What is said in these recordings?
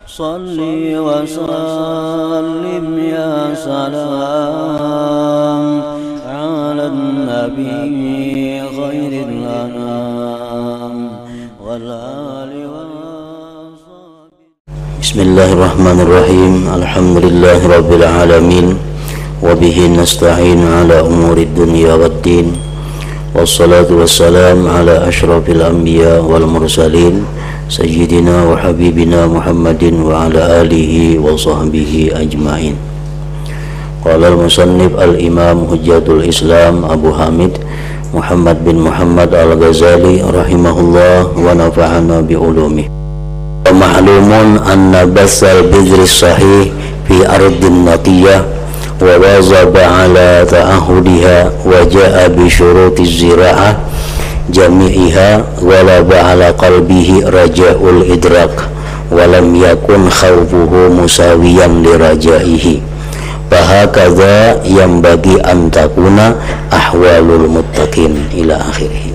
Salli wa sallim ya salam ala nabi khairil anam wal ali wa sahbihi. Bismillahirrahmanirrahim. Alhamdulillahi rabbil alamin wa bihi nasta'in ala umurid dunya waddin. Wassalatu wassalam ala ashrafil anbiya wal mursalin Sayyidina wa habibina Muhammadin wa ala alihi wa sahbihi ajma'in. Qala al-musannif al-imam hujjatul islam Abu Hamid Muhammad bin Muhammad al-Ghazali rahimahullah wa nafa'ana bi ulumih. Wa ma'lumun anna basal bidri sahih fi ardin natiyah wa wazaba ala ta'ahudiha wa ja'a bi syurutiz zira'ah jami'iha walaba ala qalbihi raja'ul idrak walam yakun khawfuhu musawiyan li rajaihi fahakadha yang bagi antakuna ahwalul muttaqin ila akhirih.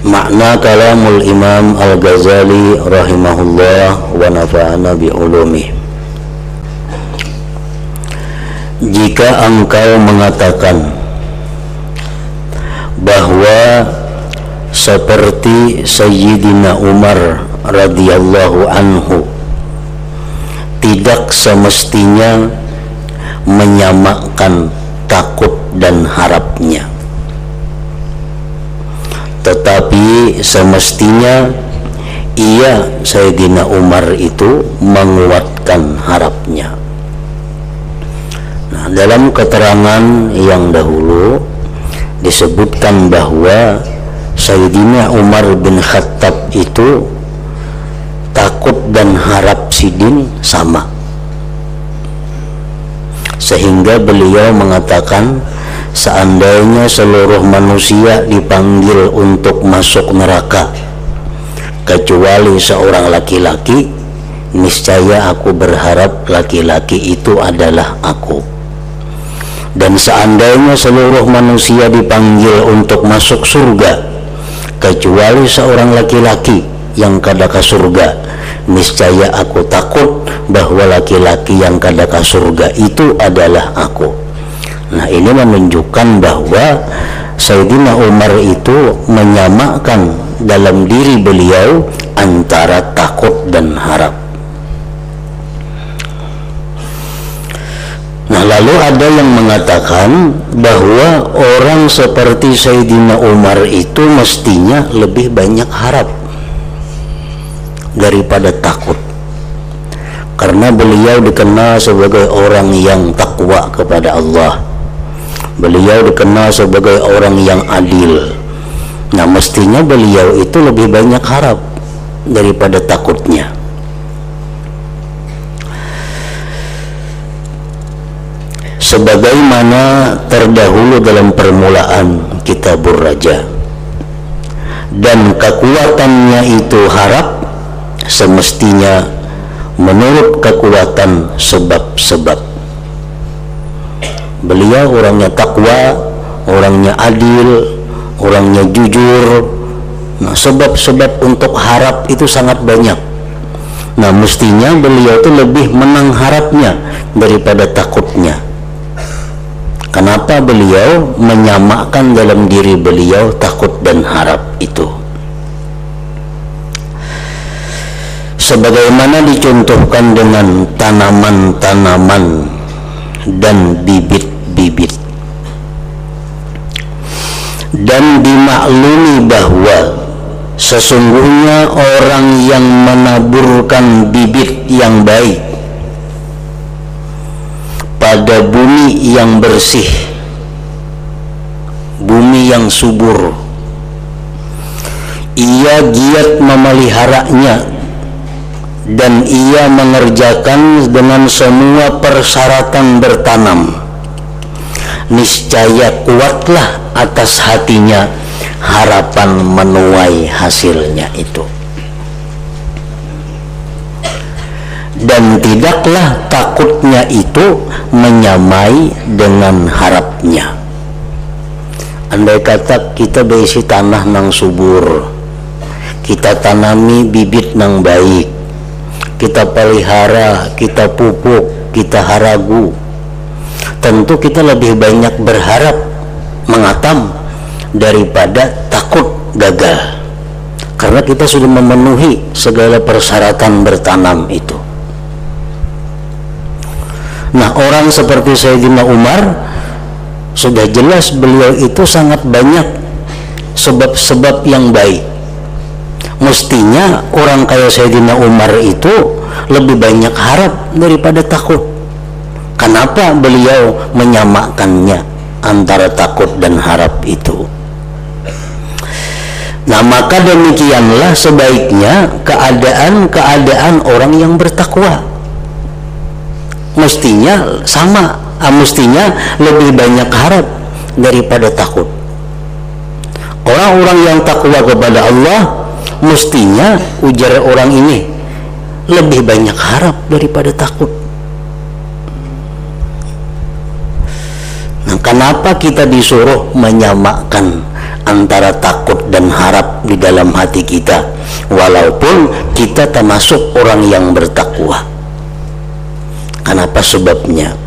Makna kalamul imam al-Ghazali rahimahullah wa nafa'ana bi ulumih. Jika engkau mengatakan bahwa seperti Sayyidina Umar radhiyallahu anhu tidak semestinya menyamakan takut dan harapnya, tetapi semestinya Sayyidina Umar itu menguatkan harapnya. Nah, dalam keterangan yang dahulu disebutkan bahwa Sayyidina Umar bin Khattab itu takut dan harap sidin sama, sehingga beliau mengatakan seandainya seluruh manusia dipanggil untuk masuk neraka kecuali seorang laki-laki, niscaya aku berharap laki-laki itu adalah aku. Dan seandainya seluruh manusia dipanggil untuk masuk surga kecuali seorang laki-laki yang kada ke surga, niscaya aku takut bahwa laki-laki yang kada ke surga itu adalah aku. Nah, ini menunjukkan bahwa Sayyidina Umar itu menyamakan dalam diri beliau antara takut dan harap. Nah, lalu ada yang mengatakan bahwa orang seperti Sayyidina Umar itu mestinya lebih banyak harap daripada takut, karena beliau dikenal sebagai orang yang takwa kepada Allah, beliau dikenal sebagai orang yang adil. Nah, mestinya beliau itu lebih banyak harap daripada takutnya. Sebagaimana terdahulu dalam permulaan Kitabur Raja, dan kekuatannya itu harap semestinya menurut kekuatan sebab-sebab. Beliau orangnya takwa, orangnya adil, orangnya jujur. Nah, sebab-sebab untuk harap itu sangat banyak. Nah, mestinya beliau itu lebih menang harapnya daripada takutnya. Kenapa beliau menyamakan dalam diri beliau takut dan harap itu? Sebagaimana dicontohkan dengan tanaman-tanaman dan bibit-bibit, dan dimaklumi bahwa sesungguhnya orang yang menaburkan bibit yang baik pada bumi yang bersih, bumi yang subur, ia giat memeliharanya dan ia mengerjakan dengan semua persyaratan bertanam, niscaya kuatlah atas hatinya harapan menuai hasilnya itu. Dan tidaklah takutnya itu menyamai dengan harapnya. Andai kata kita berisi tanah nang subur, kita tanami bibit nang baik, kita pelihara, kita pupuk, kita haragu, tentu kita lebih banyak berharap mengatam daripada takut gagal, karena kita sudah memenuhi segala persyaratan bertanam itu. Nah, orang seperti Sayyidina Umar, sudah jelas beliau itu sangat banyak sebab-sebab yang baik. Mestinya orang kayak Sayyidina Umar itu lebih banyak harap daripada takut. Kenapa beliau menyamakannya antara takut dan harap itu? Nah, maka demikianlah sebaiknya keadaan orang yang bertakwa. Mestinya sama, mestinya lebih banyak harap daripada takut. Orang-orang yang takwa kepada Allah, mestinya ujar orang ini lebih banyak harap daripada takut. Nah, kenapa kita disuruh menyamakan antara takut dan harap di dalam hati kita, walaupun kita termasuk orang yang bertakwa? Kenapa sebabnya?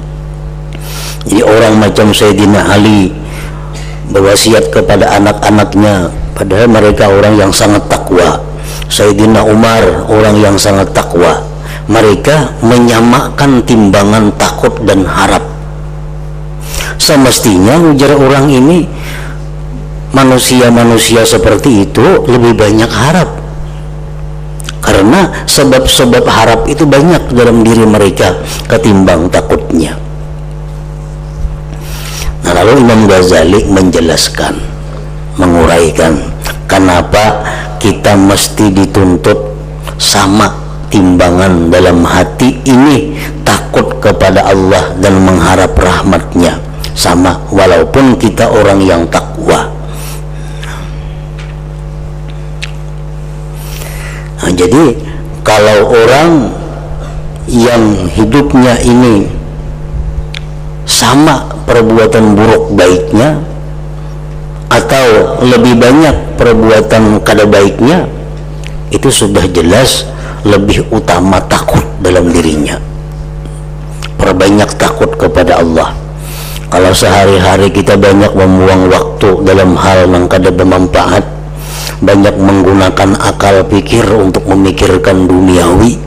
Jadi orang macam Sayyidina Ali berwasiat kepada anak-anaknya, padahal mereka orang yang sangat takwa. Sayyidina Umar orang yang sangat takwa. Mereka menyamakan timbangan takut dan harap. Semestinya ujar orang ini, manusia-manusia seperti itu lebih banyak harap, karena sebab-sebab harap itu banyak dalam diri mereka ketimbang takutnya. Nah, lalu Imam Ghazali menjelaskan, menguraikan kenapa kita mesti dituntut sama timbangan dalam hati ini, takut kepada Allah dan mengharap rahmatnya sama, walaupun kita orang yang takwa. Nah, jadi kalau orang yang hidupnya ini sama perbuatan buruk baiknya atau lebih banyak perbuatan kada baiknya, itu sudah jelas lebih utama takut dalam dirinya. Perbanyak takut kepada Allah. Kalau sehari-hari kita banyak membuang waktu dalam hal yang kada bermanfaat, banyak menggunakan akal pikir untuk memikirkan duniawi,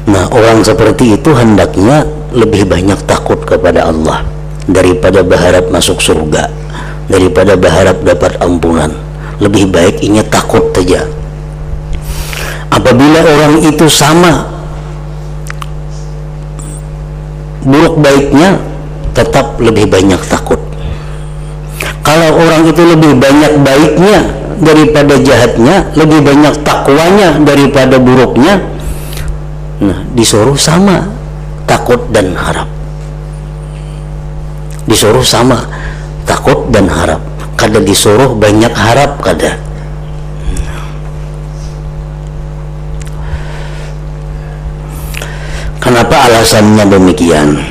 nah orang seperti itu hendaknya lebih banyak takut kepada Allah daripada berharap masuk surga, daripada berharap dapat ampunan. Lebih baik ini takut saja. Apabila orang itu sama buruk baiknya, tetap lebih banyak takut. Kalau orang itu lebih banyak baiknya daripada jahatnya, lebih banyak takwanya daripada buruknya, nah disuruh sama takut dan harap. Disuruh sama takut dan harap, kada disuruh banyak harap, kada. Kenapa alasannya demikian?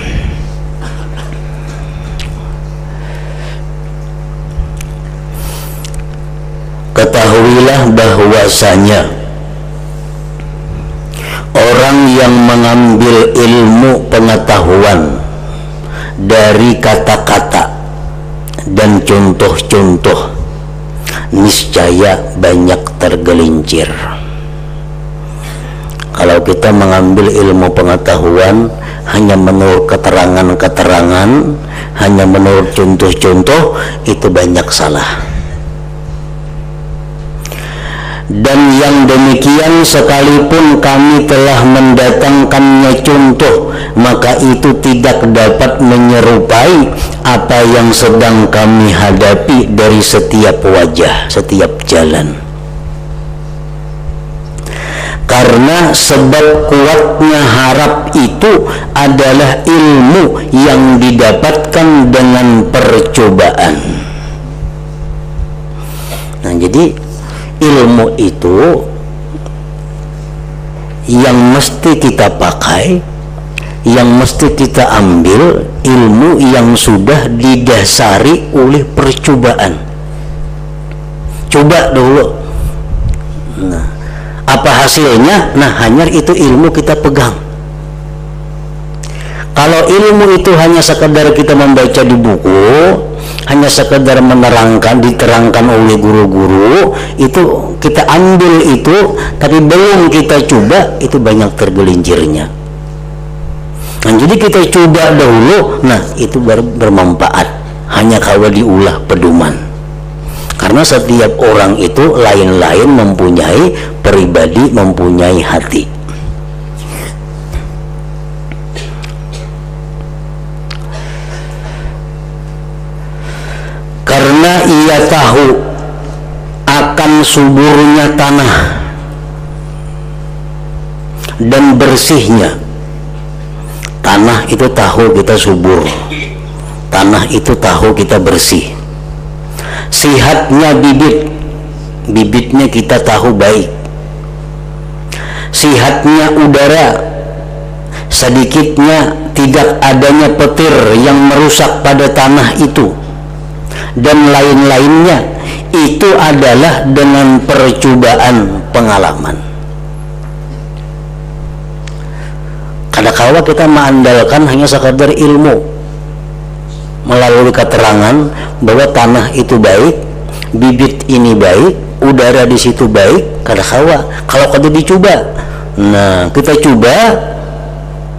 Ketahuilah bahwasanya orang yang mengambil ilmu pengetahuan dari kata-kata dan contoh-contoh, niscaya banyak tergelincir. Kalau kita mengambil ilmu pengetahuan hanya menurut keterangan-keterangan, hanya menurut contoh-contoh, itu banyak salah. Dan yang demikian sekalipun kami telah mendatangkannya contoh, maka itu tidak dapat menyerupai apa yang sedang kami hadapi dari setiap wajah, setiap jalan. Karena sebab kuatnya harap itu adalah ilmu yang didapatkan dengan percobaan. Nah, jadi ilmu itu yang mesti kita pakai, yang mesti kita ambil, ilmu yang sudah didasari oleh percobaan. Coba dulu, Nah, apa hasilnya? Nah, hanya itu ilmu kita pegang. Kalau ilmu itu hanya sekedar kita membaca di buku, hanya sekedar diterangkan oleh guru-guru, itu kita ambil itu, tapi belum kita coba, itu banyak tergelincirnya. Nah, jadi kita coba dahulu, nah itu bermanfaat. Hanya kalau diulah pedoman. Karena setiap orang itu lain-lain mempunyai pribadi, mempunyai hati. Karena ia tahu akan suburnya tanah dan bersihnya. Tanah itu tahu kita subur, tanah itu tahu kita bersih. Sihatnya bibitnya kita tahu baik. Sihatnya udara, sedikitnya tidak adanya petir yang merusak pada tanah itu, dan lain-lainnya, itu adalah dengan percobaan pengalaman. Kadang-kala kita mengandalkan hanya sekadar ilmu melalui keterangan bahwa tanah itu baik, bibit ini baik, udara di situ baik. Kadang-kala kalau kita dicoba, nah kita coba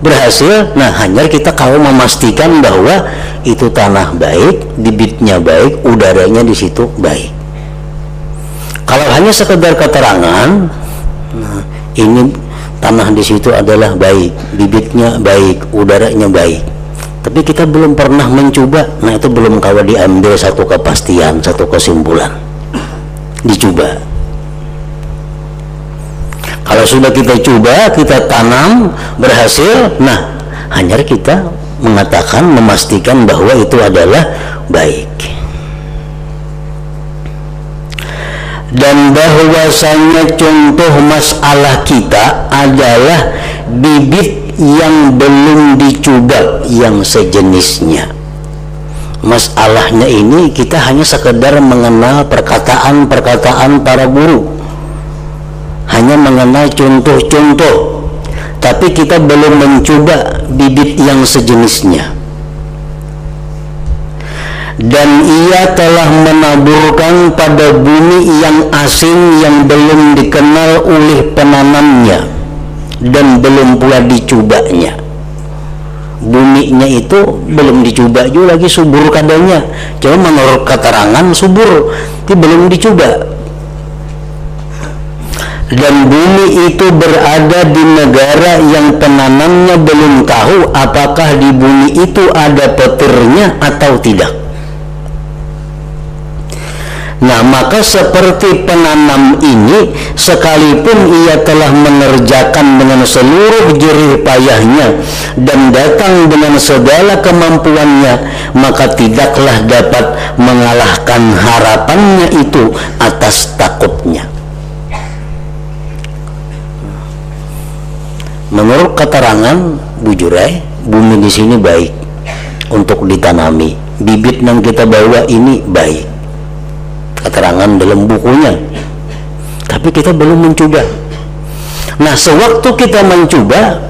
berhasil, nah hanya kita kalau memastikan bahwa itu tanah baik, bibitnya baik, udaranya di situ baik. Kalau hanya sekedar keterangan, nah ini tanah di situ adalah baik, bibitnya baik, udaranya baik, tapi kita belum pernah mencoba, nah itu belum kawa diambil satu kepastian, satu kesimpulan. Dicoba. Kalau sudah kita coba, kita tanam, berhasil, nah hanya kita mengatakan, memastikan bahwa itu adalah baik. Dan bahwasanya contoh masalah kita adalah bibit yang belum dicoba yang sejenisnya. Masalahnya ini kita hanya sekedar mengenal perkataan-perkataan para guru, hanya mengenal contoh-contoh, tapi kita belum mencoba bibit yang sejenisnya. Dan ia telah menaburkan pada bumi yang asing yang belum dikenal oleh penanamnya dan belum pula dicobanya. Buminya itu belum dicoba juga lagi subur kadangnya, cuma menurut keterangan subur, tapi belum dicoba. Dan bumi itu berada di negara yang penanamnya belum tahu apakah di bumi itu ada petirnya atau tidak. Nah, maka seperti penanam ini, sekalipun ia telah mengerjakan dengan seluruh jerih payahnya dan datang dengan segala kemampuannya, maka tidaklah dapat mengalahkan harapannya itu atas takutnya. Menurut keterangan bujurai, bumi di sini baik untuk ditanami, bibit yang kita bawa ini baik. Keterangan dalam bukunya, tapi kita belum mencoba. Nah, sewaktu kita mencoba,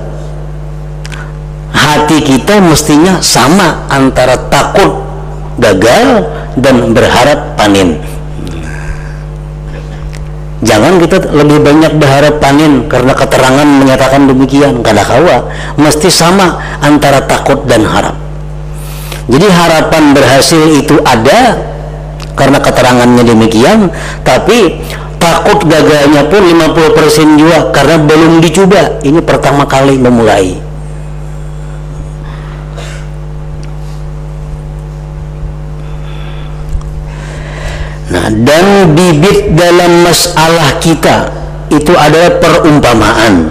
hati kita mestinya sama antara takut gagal dan berharap panen. Jangan kita lebih banyak berharap panen karena keterangan menyatakan demikian. Kadang-kala mesti sama antara takut dan harap. Jadi harapan berhasil itu ada karena keterangannya demikian, tapi takut gagalnya pun 50% juga karena belum dicoba. Ini pertama kali memulai. Nah, dan bibit dalam masalah kita itu adalah perumpamaan.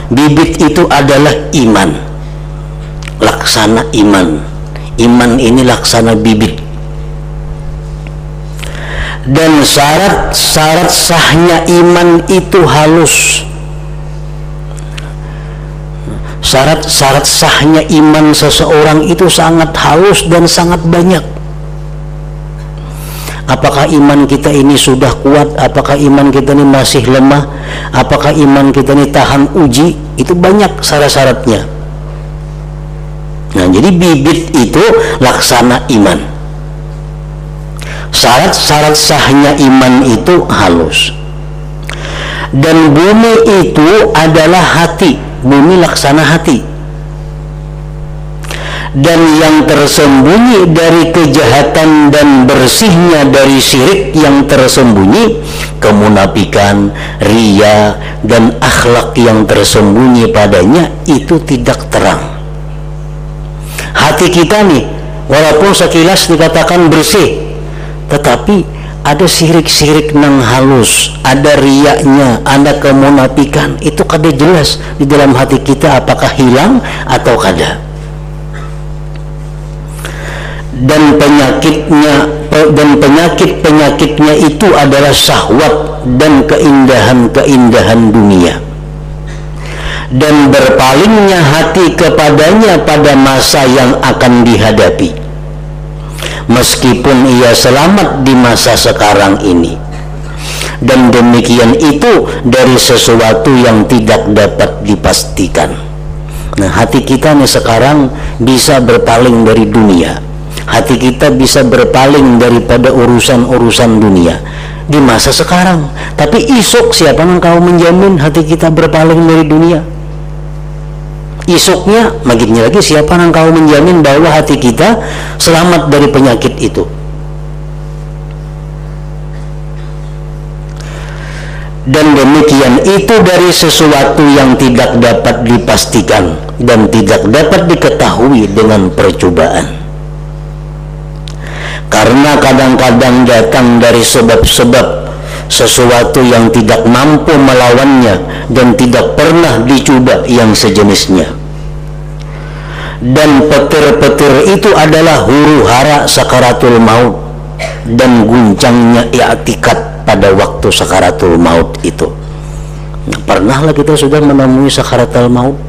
Bibit itu adalah iman, laksana iman. Iman ini laksana bibit. Dan syarat sahnya iman itu halus. Syarat sahnya iman seseorang itu sangat halus dan sangat banyak. Apakah iman kita ini sudah kuat? Apakah iman kita ini masih lemah? Apakah iman kita ini tahan uji? Itu banyak syarat-syaratnya. Nah, jadi bibit itu laksana iman. Syarat-syarat sahnya iman itu halus. Dan bumi itu adalah hati, bumi laksana hati. Dan yang tersembunyi dari kejahatan dan bersihnya dari syirik yang tersembunyi, kemunafikan, riya, dan akhlak yang tersembunyi padanya itu tidak terang. Hati kita nih, walaupun sekilas dikatakan bersih, tetapi ada sirik-sirik nang halus, ada riyanya, ada kemunafikan. Itu kada jelas di dalam hati kita apakah hilang atau kada. Dan penyakitnya itu adalah syahwat dan keindahan-keindahan dunia. Dan berpalingnya hati kepadanya pada masa yang akan dihadapi, meskipun ia selamat di masa sekarang ini. Dan demikian itu dari sesuatu yang tidak dapat dipastikan. Nah, hati kita nih sekarang bisa berpaling dari dunia. Hati kita bisa berpaling daripada urusan-urusan dunia di masa sekarang. Tapi esok siapa yang kau menjamin hati kita berpaling dari dunia? Esoknya makinnya lagi siapa yang kau menjamin bahwa hati kita selamat dari penyakit itu? Dan demikian itu dari sesuatu yang tidak dapat dipastikan dan tidak dapat diketahui dengan percobaan. Karena kadang-kadang datang dari sebab-sebab sesuatu yang tidak mampu melawannya dan tidak pernah dicoba yang sejenisnya. Dan petir-petir itu adalah huru-hara sakaratul maut dan guncangnya i'tikad pada waktu sakaratul maut itu. Pernahlah kita sudah menemui sakaratul maut.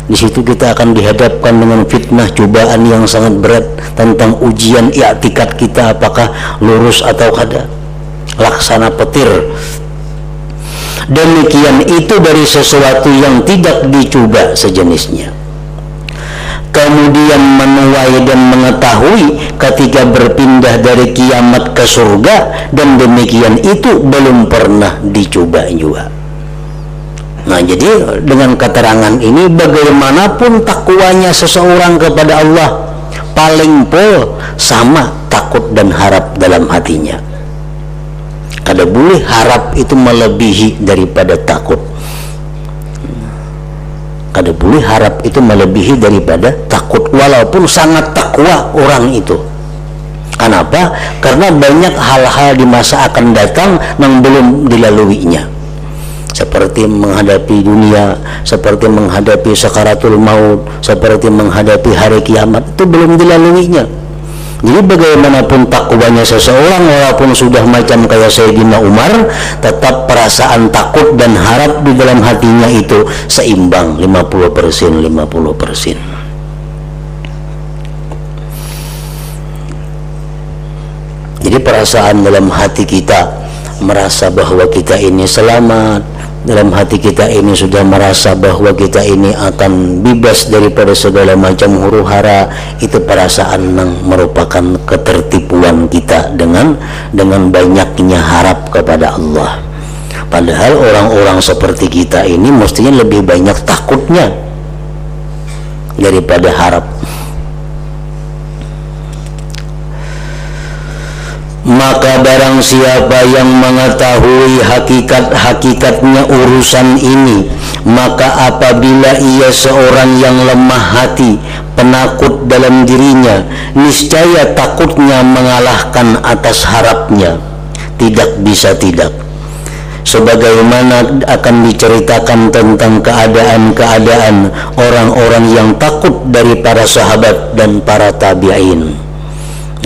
Di situ kita akan dihadapkan dengan fitnah, cobaan yang sangat berat tentang ujian i'tikad kita apakah lurus atau kada. Laksana petir. Demikian itu dari sesuatu yang tidak dicoba sejenisnya. Kemudian menuai dan mengetahui ketika berpindah dari kiamat ke surga, dan demikian itu belum pernah dicoba juga. Nah, jadi dengan keterangan ini bagaimanapun takwanya seseorang kepada Allah, paling pol sama takut dan harap dalam hatinya. Kada boleh harap itu melebihi daripada takut. Kada boleh harap itu melebihi daripada takut, walaupun sangat takwa orang itu. Kenapa? Karena banyak hal-hal di masa akan datang yang belum dilaluinya, seperti menghadapi dunia, seperti menghadapi sakaratul maut, seperti menghadapi hari kiamat, itu belum dilaluinya. Jadi bagaimanapun takwanya seseorang, walaupun sudah macam kayak Sayyidina Umar, tetap perasaan takut dan harap di dalam hatinya itu seimbang 50%. Jadi perasaan dalam hati kita merasa bahwa kita ini selamat, dalam hati kita ini sudah merasa bahwa kita ini akan bebas daripada segala macam huru-hara, itu perasaan yang merupakan ketertipuan kita dengan banyaknya harap kepada Allah. Padahal orang-orang seperti kita ini mestinya lebih banyak takutnya daripada harap. Maka barang siapa yang mengetahui hakikat-hakikatnya urusan ini, maka apabila ia seorang yang lemah hati, penakut dalam dirinya, niscaya takutnya mengalahkan atas harapnya. Tidak bisa tidak. Sebagaimana akan diceritakan tentang keadaan-keadaan orang-orang yang takut dari para sahabat dan para tabi'in.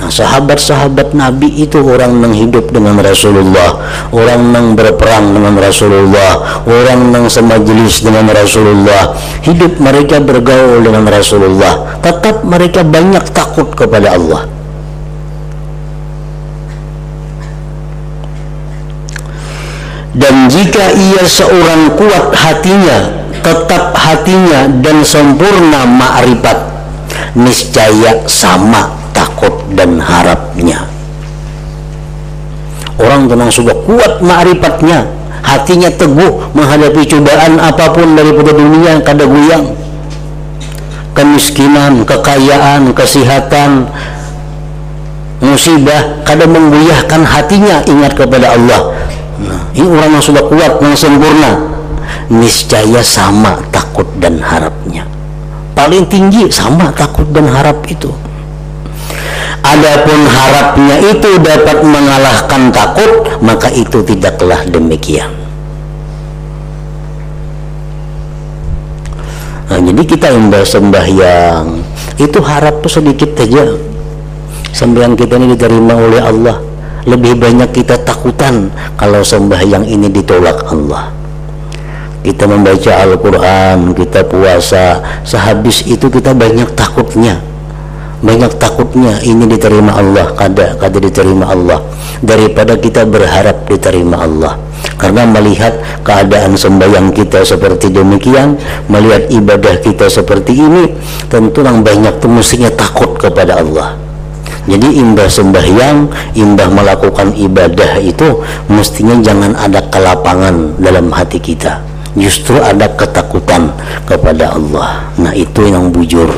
Nah, sahabat-sahabat Nabi itu orang yang hidup dengan Rasulullah, orang yang berperang dengan Rasulullah, orang yang semajelis dengan Rasulullah, hidup mereka bergaul dengan Rasulullah, tetap mereka banyak takut kepada Allah. Dan jika ia seorang kuat hatinya, tetap hatinya dan sempurna ma'rifat, niscaya sama takut dan harapnya. Orang tenang sudah kuat ma'rifatnya, hatinya teguh menghadapi cobaan apapun daripada dunia yang kada goyang, kemiskinan, kekayaan, kesehatan, musibah kada menggoyahkan hatinya, ingat kepada Allah. Nah, ini orang yang sudah kuat, yang sempurna, niscaya sama takut dan harapnya. Paling tinggi sama takut dan harap itu. Adapun harapnya itu dapat mengalahkan takut, maka itu tidaklah demikian. Nah, jadi kita sembahyang itu harap sedikit saja sembahyang kita ini diterima oleh Allah. Lebih banyak kita takutan kalau sembahyang ini ditolak Allah. Kita membaca Al-Quran, kita puasa, sehabis itu kita banyak takutnya ini diterima Allah, kada diterima Allah, daripada kita berharap diterima Allah. Karena melihat keadaan sembahyang kita seperti demikian, melihat ibadah kita seperti ini, tentu yang banyak itu mestinya takut kepada Allah. Jadi imbah sembahyang, imbah melakukan ibadah itu mestinya jangan ada kelapangan dalam hati kita, justru ada ketakutan kepada Allah. Nah, itu yang bujur.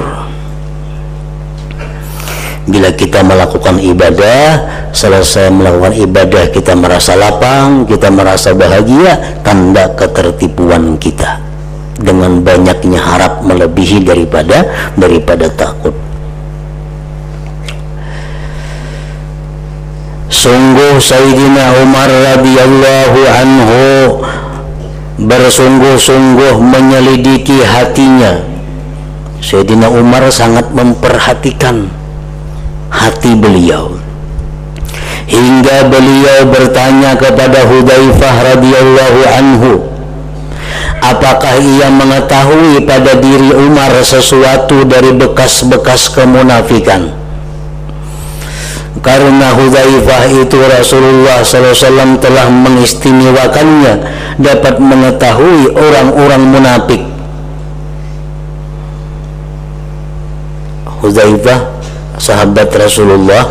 Bila kita melakukan ibadah, selesai melakukan ibadah kita merasa lapang, kita merasa bahagia, tanda ketertipuan kita dengan banyaknya harap melebihi daripada takut. Sungguh Sayyidina Umar radhiyallahu anhu bersungguh-sungguh menyelidiki hatinya. Sayyidina Umar sangat memperhatikan hati beliau, hingga beliau bertanya kepada Hudzaifah radhiyallahu anhu, apakah ia mengetahui pada diri Umar sesuatu dari bekas-bekas kemunafikan? Karena Hudzaifah itu Rasulullah SAW telah mengistimewakannya dapat mengetahui orang-orang munafik. Hudzaifah sahabat Rasulullah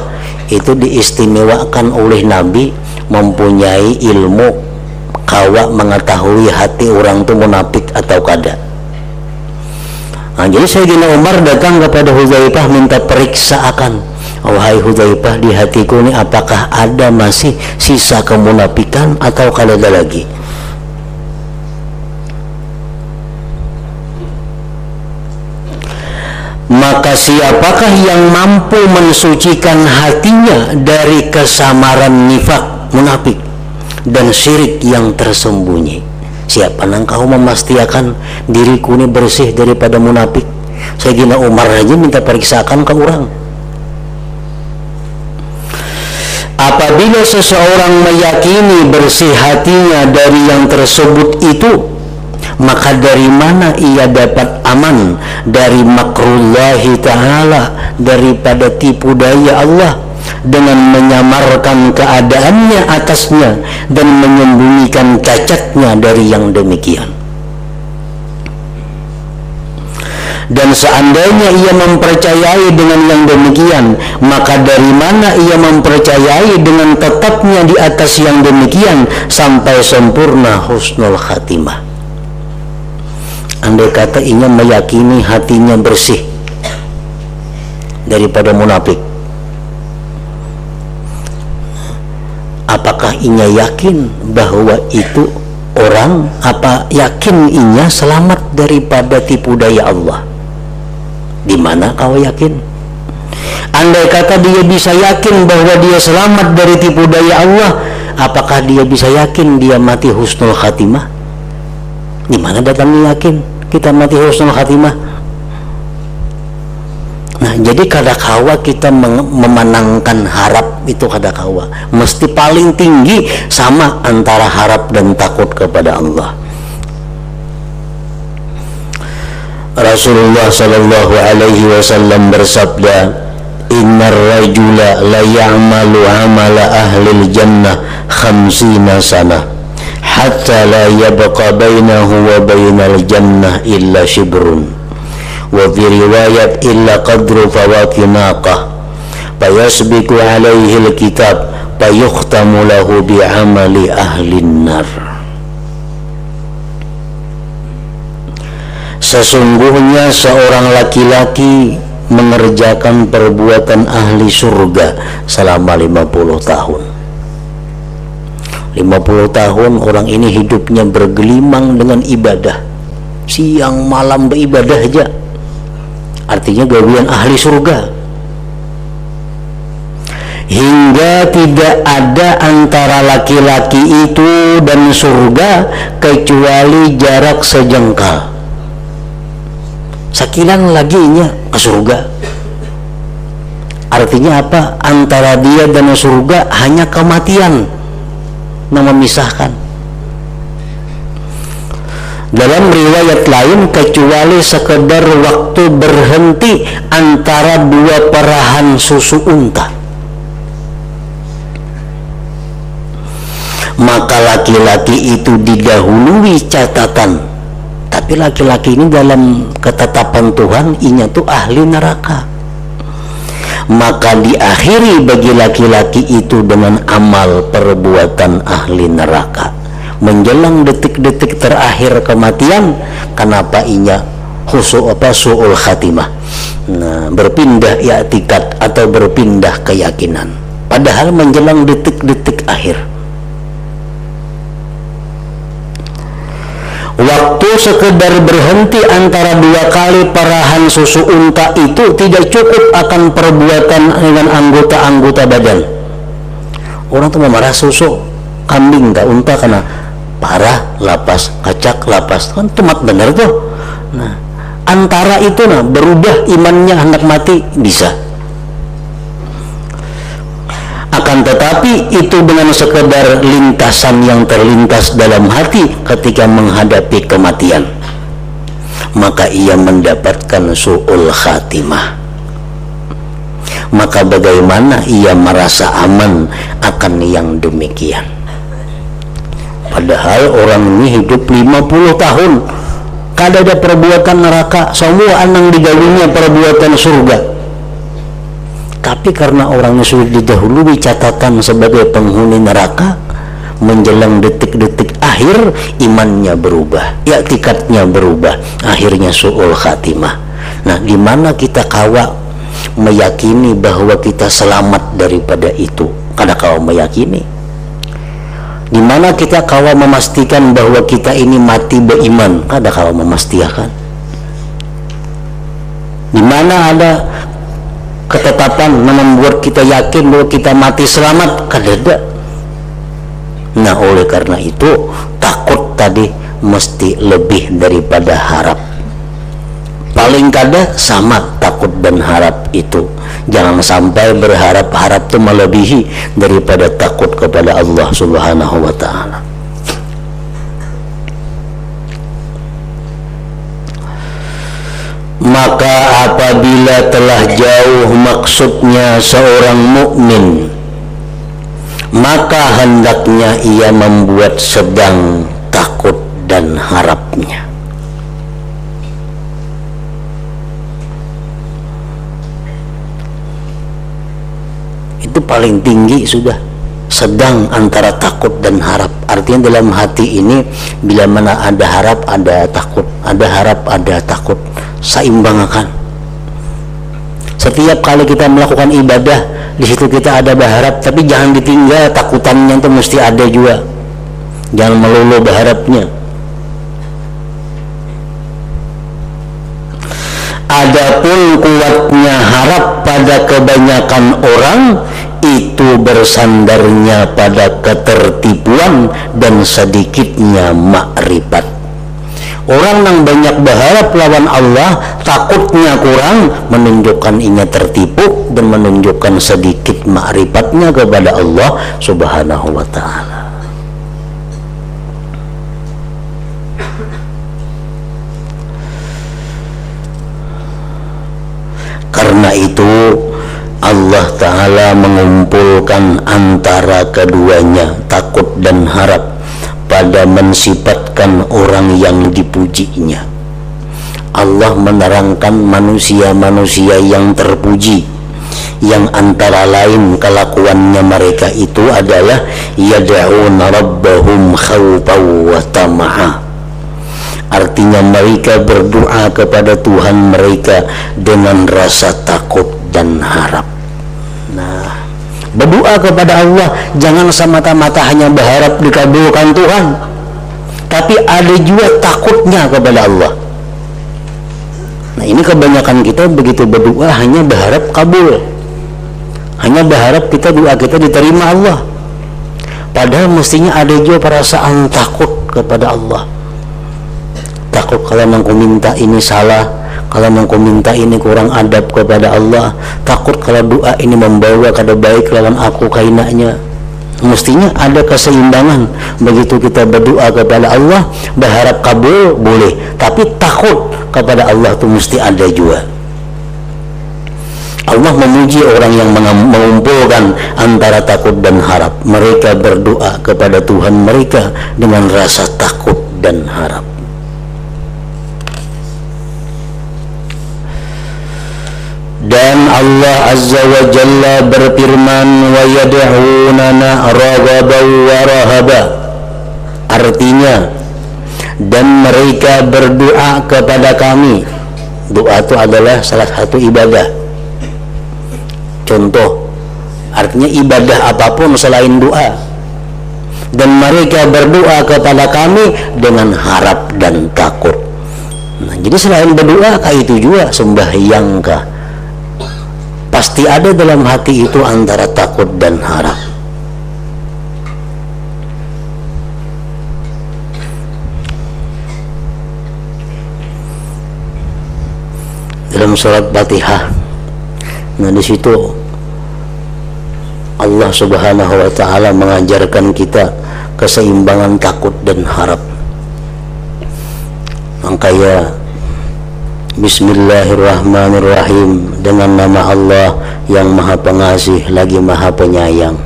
itu diistimewakan oleh Nabi, mempunyai ilmu kawa mengetahui hati orang itu munafik atau kada. Nah, jadi Sayyidina Umar datang kepada Hudzaifah minta periksaakan, wahai Hudzaifah, di hatiku ini apakah ada masih sisa kemunafikan atau kada ada lagi? Maka siapakah yang mampu mensucikan hatinya dari kesamaran nifak, munafik, dan syirik yang tersembunyi? Siapa nang kau memastikan diriku ini bersih daripada munafik? Sayyidina Umar aja minta periksakan ke orang. Apabila seseorang meyakini bersih hatinya dari yang tersebut itu, maka dari mana ia dapat aman dari makrullahi ta'ala, daripada tipu daya Allah dengan menyamarkan keadaannya atasnya dan menyembunyikan cacatnya dari yang demikian? Dan seandainya ia mempercayai dengan yang demikian, maka dari mana ia mempercayai dengan tetapnya di atas yang demikian sampai sempurna husnul khatimah? Andai kata ia meyakini hatinya bersih daripada munafik, apakah ia yakin bahwa itu orang, apa yakin ia selamat daripada tipu daya Allah? Di mana kau yakin? Andai kata dia bisa yakin bahwa dia selamat dari tipu daya Allah, apakah dia bisa yakin dia mati husnul khatimah? Di mana datangnya yakin kita mati husnul khatimah? Nah, jadi kadakawa kita memenangkan harap itu, kadakawa mesti paling tinggi sama antara harap dan takut kepada Allah. Rasulullah sallallahu alaihi wasallam bersabda, innar rajula la ya'malu amala ahlil jannah khamsina sanah hatta la yabqa bainahu wa bainal jannah illa shibrun, wa fi riwayat illa qadru fawaki naqah, fayasbiqu alaihi alkitab fayukhtamu lahu bi'amali ahlin nar. Sesungguhnya seorang laki-laki mengerjakan perbuatan ahli surga selama 50 tahun. 50 tahun orang ini hidupnya bergelimang dengan ibadah, siang malam beribadah aja, artinya gawean ahli surga. Hingga tidak ada antara laki-laki itu dan surga kecuali jarak sejengkal. Sakilan laginya ke surga. Artinya apa? Antara dia dan surga hanya kematian yang memisahkan. Dalam riwayat lain, kecuali sekedar waktu berhenti antara dua perahan susu unta. Maka laki-laki itu didahului catatan. Tapi laki-laki ini dalam ketetapan Tuhan, inya tuh ahli neraka. Maka diakhiri bagi laki-laki itu dengan amal perbuatan ahli neraka. Menjelang detik-detik terakhir kematian, kenapa inya su'ul khatimah? Nah, berpindah i'tikad atau berpindah keyakinan. Padahal menjelang detik-detik akhir. Waktu sekedar berhenti antara dua kali perahan susu unta itu tidak cukup akan perbuatan dengan anggota-anggota badan. Orang tuh memarah susu kambing tak unta karena parah lapas, kacak lapas, kan temat bener tuh. Nah, antara itu nah berubah imannya hendak mati bisa. Akan tetapi itu dengan sekedar lintasan yang terlintas dalam hati ketika menghadapi kematian, maka ia mendapatkan su'ul khatimah. Maka bagaimana ia merasa aman akan yang demikian? Padahal orang ini hidup 50 tahun kada ada perbuatan neraka, semua anang digawinya perbuatan surga. Tapi karena orangnya sudah didahului catatan sebagai penghuni neraka, menjelang detik-detik akhir imannya berubah, i'tikadnya berubah, akhirnya su'ul khatimah. Nah, di mana kita kawa meyakini bahwa kita selamat daripada itu? Kada kawa meyakini. Di mana kita kawa memastikan bahwa kita ini mati beriman? Kada kawa memastikan. Di mana ada ketetapan membuat kita yakin bahwa kita mati selamat? Kada. Nah, oleh karena itu takut tadi mesti lebih daripada harap. Paling kada sama takut dan harap itu. Jangan sampai berharap-harap itu melebihi daripada takut kepada Allah Subhanahu wa ta'ala. Maka apabila telah jauh maksudnya seorang mukmin, maka hendaknya ia membuat sedang takut dan harapnya. Itu paling tinggi sudah, sedang antara takut dan harap. Artinya dalam hati ini bila mana ada harap ada takut, ada harap ada takut, seimbangkan. Setiap kali kita melakukan ibadah, di situ kita ada berharap, tapi jangan ditinggal takutannya itu mesti ada juga. Jangan melulu berharapnya. Adapun kuatnya harap pada kebanyakan orang itu bersandarnya pada ketertipuan dan sedikitnya makrifat. Orang yang banyak berharap lawan Allah, takutnya kurang, menunjukkan inya tertipu dan menunjukkan sedikit makrifatnya kepada Allah Subhanahu wa ta'ala. Karena itu Allah Ta'ala mengumpulkan antara keduanya, takut dan harap, pada mensifatkan orang yang dipujinya. Allah menerangkan manusia-manusia yang terpuji, yang antara lain kelakuannya mereka itu adalah yad'una rabbahum khawfan wa tama'a. Artinya mereka berdoa kepada Tuhan mereka dengan rasa takut dan harap. Nah, berdoa kepada Allah jangan semata-mata hanya berharap dikabulkan Tuhan, tapi ada juga takutnya kepada Allah. Nah, ini kebanyakan kita begitu berdoa hanya berharap kabul, hanya berharap doa kita diterima Allah, padahal mestinya ada juga perasaan takut kepada Allah. Takut kalau aku minta ini salah, kalau aku minta ini kurang adab kepada Allah, takut kalau doa ini membawa kada baik lawan aku kainanya. Mestinya ada keseimbangan. Begitu kita berdoa kepada Allah, berharap kabul boleh, tapi takut kepada Allah itu mesti ada juga. Allah memuji orang yang mengumpulkan antara takut dan harap. Mereka berdoa kepada Tuhan mereka dengan rasa takut dan harap. Dan Allah Azza wa Jalla berfirman, wa yad'unana raghaban wa rahaba. Artinya, dan mereka berdoa kepada kami. Doa itu adalah salah satu ibadah. Contoh, artinya ibadah apapun selain doa. Dan mereka berdoa kepada kami dengan harap dan takut. Nah, jadi selain berdoa kah itu juga sembahyang kah? Pasti ada dalam hati itu antara takut dan harap. Dalam surat Fatihah, nah di situ Allah Subhanahu wa Ta'ala mengajarkan kita keseimbangan takut dan harap. Makanya Bismillahirrahmanirrahim, dengan nama Allah yang Maha Pengasih lagi Maha Penyayang.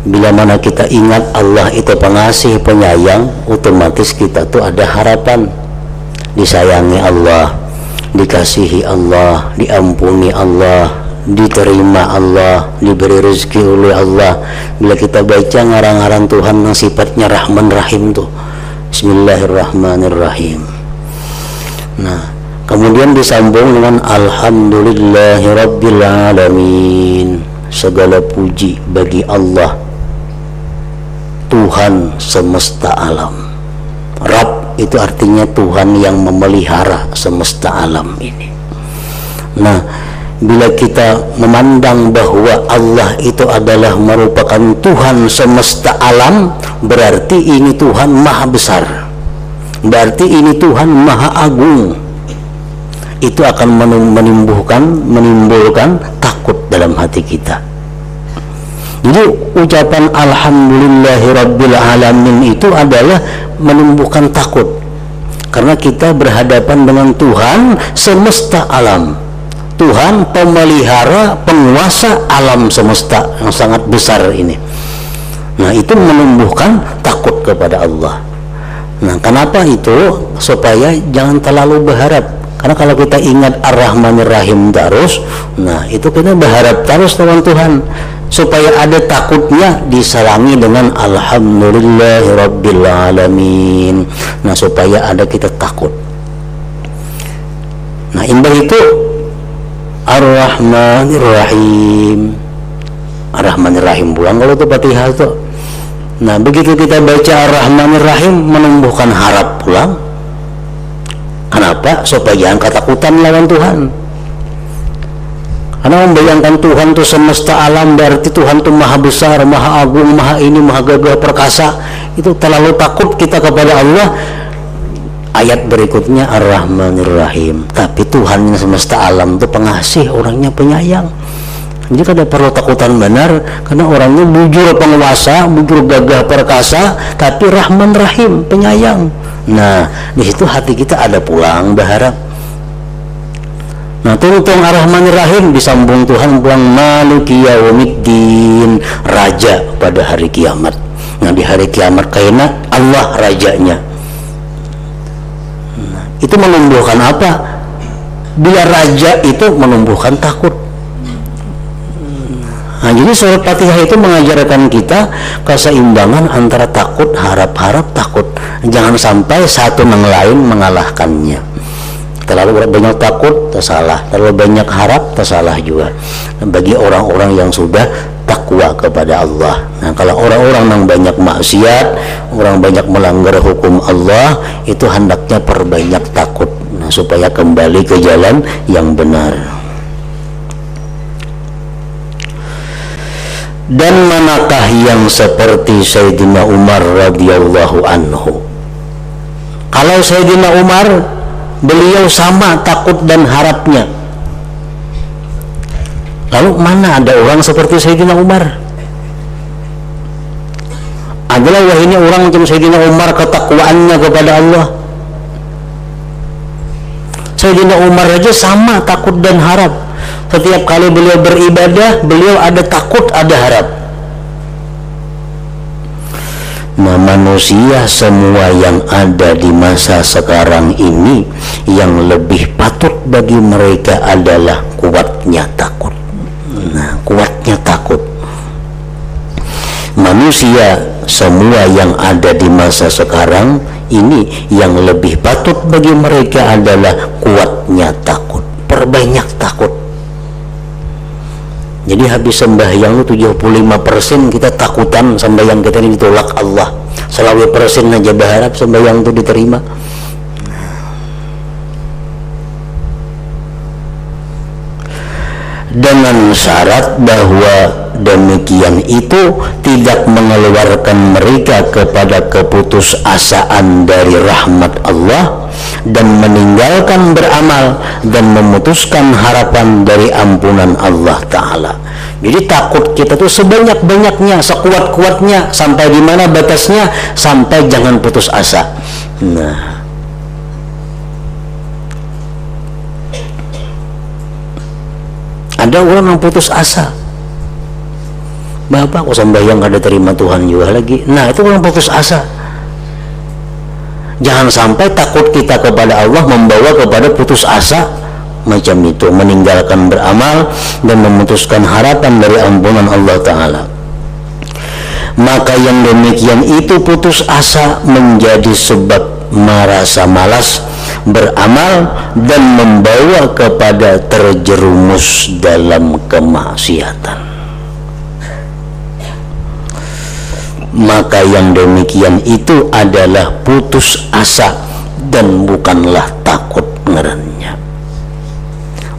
Bila mana kita ingat Allah itu pengasih penyayang, otomatis kita tuh ada harapan disayangi Allah, dikasihi Allah, diampuni Allah, diterima Allah, diberi rezeki oleh Allah. Bila kita baca ngarang-ngarang Tuhan yang sifatnya Rahman Rahim tuh, Bismillahirrahmanirrahim. Nah, kemudian disambung dengan Alhamdulillahirabbil alamin. Segala puji bagi Allah, Tuhan semesta alam. Rabb itu artinya Tuhan yang memelihara semesta alam ini. Nah, bila kita memandang bahwa Allah itu adalah merupakan Tuhan semesta alam, berarti ini Tuhan maha besar, berarti ini Tuhan maha agung. Itu akan menimbulkan takut dalam hati kita. Jadi ucapan Alhamdulillahirabbil alamin itu adalah menumbuhkan takut, karena kita berhadapan dengan Tuhan semesta alam, Tuhan pemelihara, penguasa alam semesta yang sangat besar ini. Nah, itu menumbuhkan takut kepada Allah. Nah, kenapa itu? Supaya jangan terlalu berharap. Karena kalau kita ingat Ar-Rahmanir-Rahim terus, nah itu kita berharap terus dengan Tuhan, supaya ada takutnya diselangi dengan Alhamdulillahirabbil alamin. Nah, supaya ada kita takut. Nah, indah itu Ar-Rahmanir-Rahim. Ar-Rahmanir-Rahim pulang kalau itu Fatihah itu. Nah, begitu kita baca Ar-Rahmanir-Rahim, menumbuhkan harap pulang. Kenapa? Supaya jangan ketakutan lawan Tuhan. Karena membayangkan Tuhan itu semesta alam, berarti Tuhan itu maha besar, maha agung, maha ini, maha gagah perkasa. Itu terlalu takut kita kepada Allah. Ayat berikutnya Ar-Rahmanir-Rahim. Tapi Tuhan yang semesta alam itu pengasih, orangnya penyayang. Jadi kada perlu takutan benar, karena orangnya bujur penguasa, bujur gagah perkasa, tapi Rahman Rahim, penyayang. Nah, di situ hati kita ada pulang berharap. Nah, tungtung Ar-Rahmanir Rahim disambung Tuhan pulang Maliki Yaumiddin, raja pada hari kiamat. Nah, di hari kiamat kaina Allah rajanya. Nah, itu menumbuhkan apa? Bila raja itu menumbuhkan takut. Nah, jadi surat Fatihah itu mengajarkan kita keseimbangan antara takut, harap-harap, takut. Jangan sampai satu yang lain mengalahkannya. Terlalu banyak takut, tersalah. Terlalu banyak harap, tersalah juga. Bagi orang-orang yang sudah takwa kepada Allah. Nah, kalau orang-orang yang banyak maksiat, orang banyak melanggar hukum Allah, itu hendaknya perbanyak takut. Nah, supaya kembali ke jalan yang benar. Dan manakah yang seperti Sayyidina Umar radhiyallahu anhu? Kalau Sayyidina Umar, beliau sama takut dan harapnya. Lalu mana ada orang seperti Sayyidina Umar? Adalah wahini orang macam Sayyidina Umar ketakwaannya kepada Allah. Sayyidina Umar aja sama takut dan harap. Setiap kali beliau beribadah, beliau ada takut, ada harap. Nah, manusia semua yang ada di masa sekarang ini, yang lebih patut bagi mereka adalah kuatnya takut. Nah, kuatnya takut. Manusia semua yang ada di masa sekarang ini, yang lebih patut bagi mereka adalah kuatnya takut. Perbanyak takut. Jadi habis sembahyang 75% kita takutan sembahyang kita ini ditolak Allah. Selawe persen aja berharap sembahyang itu diterima. Dengan syarat bahwa demikian itu tidak mengeluarkan mereka kepada keputusasaan dari rahmat Allah dan meninggalkan beramal dan memutuskan harapan dari ampunan Allah Ta'ala. Jadi takut kita tuh sebanyak-banyaknya, sekuat-kuatnya. Sampai di mana batasnya? Sampai jangan putus asa. Nah, ada orang yang putus asa. Bapak kok sembahyang kada terima Tuhan juga lagi. Nah, itu orang putus asa. Jangan sampai takut kita kepada Allah membawa kepada putus asa macam itu, meninggalkan beramal dan memutuskan harapan dari ampunan Allah Ta'ala. Maka yang demikian itu putus asa menjadi sebab merasa malas beramal dan membawa kepada terjerumus dalam kemaksiatan. Maka yang demikian itu adalah putus asa dan bukanlah takut ngarannya.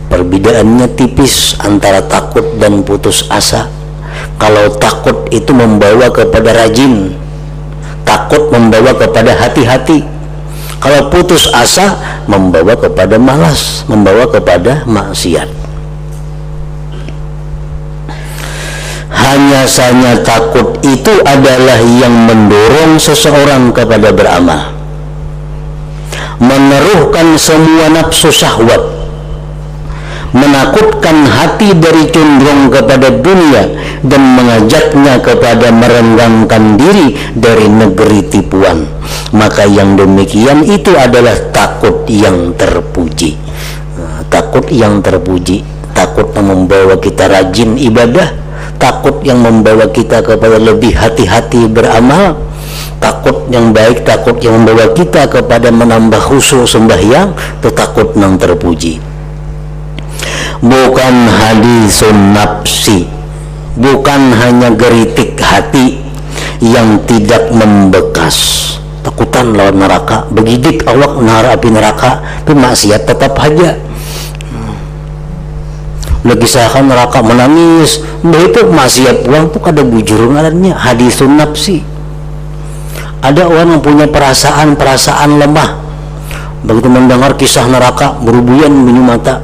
Perbedaannya tipis antara takut dan putus asa. Kalau takut itu membawa kepada rajin, takut membawa kepada hati-hati. Kalau putus asa membawa kepada malas, membawa kepada maksiat. Hanya saja takut itu adalah yang mendorong seseorang kepada beramal, meneruhkan semua nafsu syahwat, menakutkan hati dari cenderung kepada dunia dan mengajaknya kepada merenggangkan diri dari negeri tipuan. Maka yang demikian itu adalah takut yang terpuji. Takut yang terpuji, takut yang membawa kita rajin ibadah, takut yang membawa kita kepada lebih hati-hati beramal, takut yang baik, takut yang membawa kita kepada menambah khusyuk sembahyang, itu takut yang terpuji. Bukan hadisun nafsi, bukan hanya geritik hati yang tidak membekas. Takutan lawan neraka, begidik awak nara api neraka, tapi maksiat tetap aja. Lagi kisahkan neraka menangis, itu maksiat pulang tuh kada bujur ngarannya hadisun nafsi. Ada orang yang punya perasaan lemah, begitu mendengar kisah neraka berubuyan banyu mata,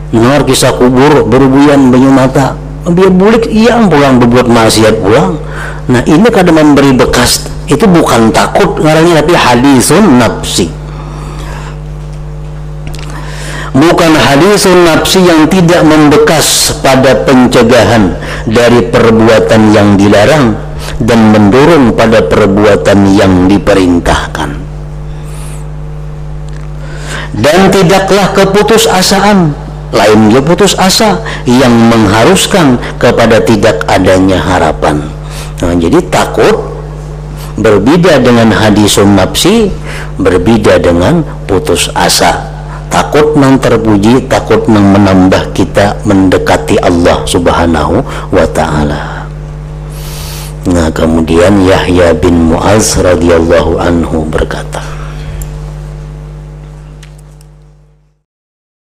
mendengar kisah kubur berubuyan banyu mata, dia bulik iya pulang berbuat maksiat pulang. Nah, ini kada memberi bekas, itu bukan takut ngarannya, tapi hadisun nafsi. Bukan hadisun nafsi yang tidak membekas pada pencegahan, dari perbuatan yang dilarang dan mendorong pada perbuatan yang diperintahkan. Dan tidaklah keputusasaan, lainnya putus asa yang mengharuskan kepada tidak adanya harapan. Nah, jadi takut berbeda dengan hadisun nafsi, berbeda dengan putus asa. Takut nang terpuji, takut nang menambah kita mendekati Allah Subhanahu wa ta'ala. Nah, kemudian Yahya bin Mu'adz radhiyallahu anhu berkata,